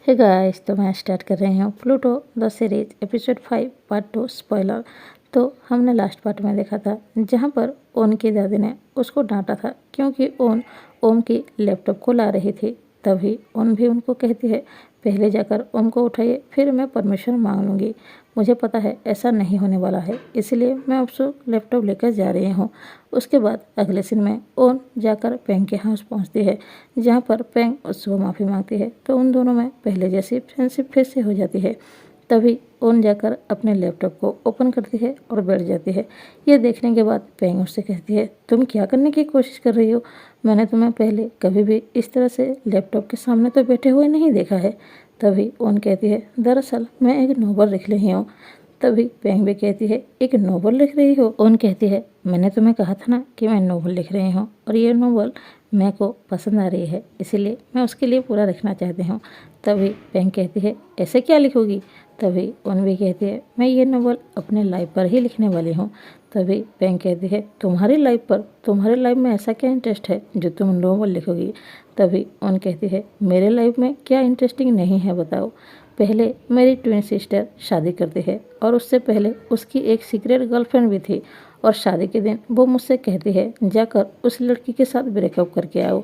Hey guys, तो मैं start कर रही हूँ Pluto the series episode 5 part 2 spoiler. तो हमने लास्ट पार्ट में देखा था जहाँ पर ओन की दादी ने उसको डांटा था क्योंकि ओन ओम की लैपटॉप को ला रही थी। तभी ओन भी उनको कहती है पहले जाकर ओम को उठाइए, फिर मैं परमिशन मांग लूँगी। मुझे पता है ऐसा नहीं होने वाला है, इसलिए मैं आपसे लैपटॉप लेकर जा रही हूँ। उसके बाद अगले सीन में ओन जाकर पेंग के हाउस पहुँचती है, जहाँ पर पेंग उससे माफ़ी मांगती है। तो उन दोनों में पहले जैसी फ्रेंडशिप फिर से हो जाती है। तभी ओन जाकर अपने लैपटॉप को ओपन करती है और बैठ जाती है। ये देखने के बाद पेंग उससे कहती है तुम क्या करने की कोशिश कर रही हो? मैंने तुम्हें पहले कभी भी इस तरह से लैपटॉप के सामने तो बैठे हुए नहीं देखा है। तभी ओन कहती है दरअसल मैं एक नोवेल लिख रही हूँ। तभी पेंग भी कहती है एक नोवेल लिख रही हो? ओन कहती है मैंने तुम्हें कहा था ना कि मैं नोवेल लिख रही हूँ और ये नोवेल मैं को पसंद आ रही है, इसीलिए मैं उसके लिए पूरा लिखना चाहती हूँ। तभी पेंग कहती है ऐसे क्या लिखोगी? तभी ओन भी कहती है मैं ये नोवेल अपने लाइफ पर ही लिखने वाली हूँ। तभी पेंग कहती है तुम्हारी लाइफ पर? तुम्हारे लाइफ में ऐसा क्या इंटरेस्ट है जो तुम नोवेल लिखोगी? तभी ओन कहती है मेरे लाइफ में क्या इंटरेस्टिंग नहीं है बताओ। पहले मेरी ट्विन सिस्टर शादी करती है और उससे पहले उसकी एक सीक्रेट गर्लफ्रेंड भी थी, और शादी के दिन वो मुझसे कहती है जाकर उस लड़की के साथ ब्रेकअप करके आओ।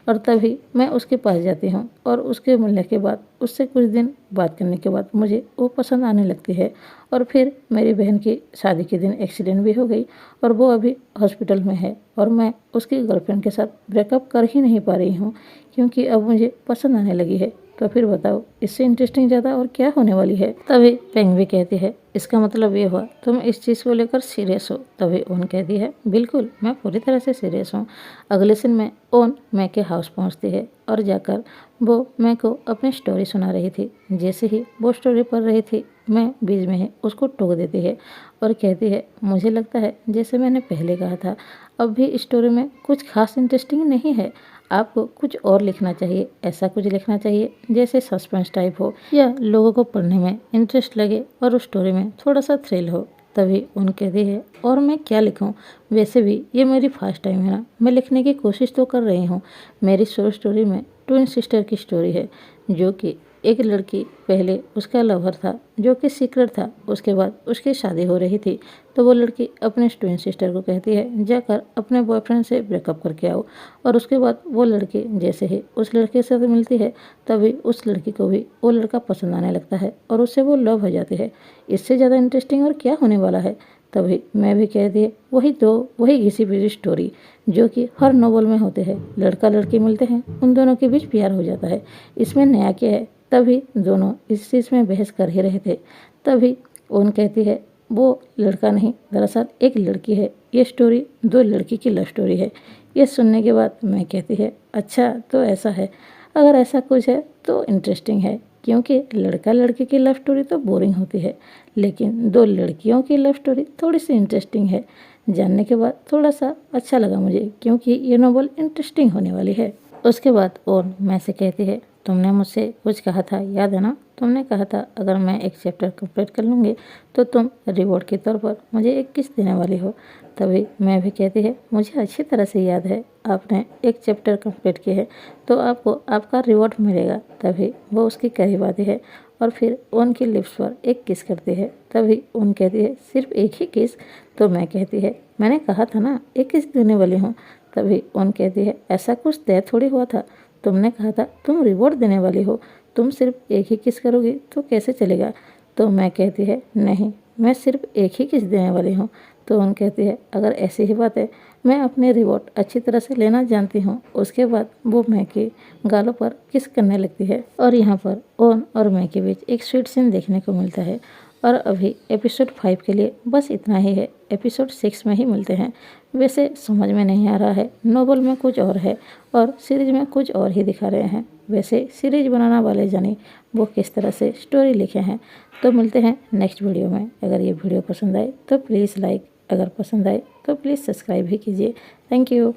और तभी मैं उसके पास जाती हूँ और उसके मिलने के बाद उससे कुछ दिन बात करने के बाद मुझे वो पसंद आने लगती है। और फिर मेरी बहन की शादी के दिन एक्सीडेंट भी हो गई और वो अभी हॉस्पिटल में है, और मैं उसकी गर्लफ्रेंड के साथ ब्रेकअप कर ही नहीं पा रही हूँ क्योंकि अब मुझे पसंद आने लगी है। तो फिर बताओ इससे इंटरेस्टिंग ज़्यादा और क्या होने वाली है? तभी पेंग भी कहती है इसका मतलब ये हुआ तुम इस चीज़ को लेकर सीरियस हो? तभी ओन कहती है बिल्कुल, मैं पूरी तरह से सीरियस हूँ। अगले दिन में ओन मैं के हाउस पहुँचती है और जाकर वो मैं को अपनी स्टोरी सुना रही थी। जैसे ही वो स्टोरी पढ़ रही थी, मैं बीच में ही उसको टोक देती है और कहती है मुझे लगता है जैसे मैंने पहले कहा था, अब भी स्टोरी में कुछ खास इंटरेस्टिंग नहीं है। आपको कुछ और लिखना चाहिए, ऐसा कुछ लिखना चाहिए जैसे सस्पेंस टाइप हो या लोगों को पढ़ने में इंटरेस्ट लगे और उस स्टोरी में थोड़ा सा थ्रिल हो। तभी उन कहती है और मैं क्या लिखूं? वैसे भी ये मेरी फर्स्ट टाइम है ना, मैं लिखने की कोशिश तो कर रही हूँ। मेरी शॉर्ट स्टोरी में ट्विन सिस्टर की स्टोरी है, जो कि एक लड़की पहले उसका लवर था जो कि सीक्रेट था, उसके बाद उसकी शादी हो रही थी। तो वो लड़की अपने ट्विन सिस्टर को कहती है जाकर अपने बॉयफ्रेंड से ब्रेकअप करके आओ। और उसके बाद वो लड़की जैसे ही उस लड़के से मिलती है, तभी उस लड़की को भी वो लड़का पसंद आने लगता है और उससे वो लव हो जाती है। इससे ज़्यादा इंटरेस्टिंग और क्या होने वाला है? तभी मैं भी कहती है वही घिसी पिसी स्टोरी जो कि हर नॉवल में होते हैं। लड़का लड़की मिलते हैं, उन दोनों के बीच प्यार हो जाता है, इसमें नया क्या है? तभी दोनों इस चीज़ में बहस कर ही रहे थे। तभी ओन कहती है वो लड़का नहीं, दरअसल एक लड़की है, ये स्टोरी दो लड़की की लव स्टोरी है। ये सुनने के बाद मैं कहती है अच्छा तो ऐसा है, अगर ऐसा कुछ है तो इंटरेस्टिंग है, क्योंकि लड़का लड़की की लव स्टोरी तो बोरिंग होती है, लेकिन दो लड़कियों की लव स्टोरी थोड़ी सी इंटरेस्टिंग है। जानने के बाद थोड़ा सा अच्छा लगा मुझे, क्योंकि ये नॉवल इंटरेस्टिंग होने वाली है। उसके बाद ओन मैं से कहती है तुमने मुझसे कुछ कहा था, याद है ना? तुमने कहा था अगर मैं एक चैप्टर कंप्लीट कर लूँगी तो तुम रिवॉर्ड के तौर पर मुझे एक किस्त देने वाली हो। तभी मैं भी कहती है मुझे अच्छी तरह से याद है, आपने एक चैप्टर कंप्लीट किया है तो आपको आपका रिवॉर्ड मिलेगा। तभी वो उसकी करीब आती है और फिर ओन की लिप्स पर एक किस करती है। तभी ओन कहती है सिर्फ एक ही किस? तो मैं कहती है मैंने कहा था ना एक किस देने वाली हूँ। तभी ओन कहती है ऐसा कुछ तय थोड़ी हुआ था, तुमने कहा था तुम रिवॉर्ड देने वाली हो, तुम सिर्फ एक ही किस करोगी तो कैसे चलेगा? तो मैं कहती है नहीं, मैं सिर्फ एक ही किस देने वाली हूँ। तो उन कहती है अगर ऐसी ही बात है, मैं अपने रिवॉर्ड अच्छी तरह से लेना जानती हूँ। उसके बाद वो मैं के गालों पर किस करने लगती है और यहाँ पर ओन और मैं के बीच एक स्वीट सीन देखने को मिलता है। और अभी एपिसोड 5 के लिए बस इतना ही है, एपिसोड 6 में ही मिलते हैं। वैसे समझ में नहीं आ रहा है, नोवेल में कुछ और है और सीरीज में कुछ और ही दिखा रहे हैं। वैसे सीरीज बनाने वाले जाने वो किस तरह से स्टोरी लिखे हैं। तो मिलते हैं नेक्स्ट वीडियो में। अगर ये वीडियो पसंद आए तो प्लीज़ लाइक, अगर पसंद आए तो प्लीज़ सब्सक्राइब भी कीजिए। Thank you.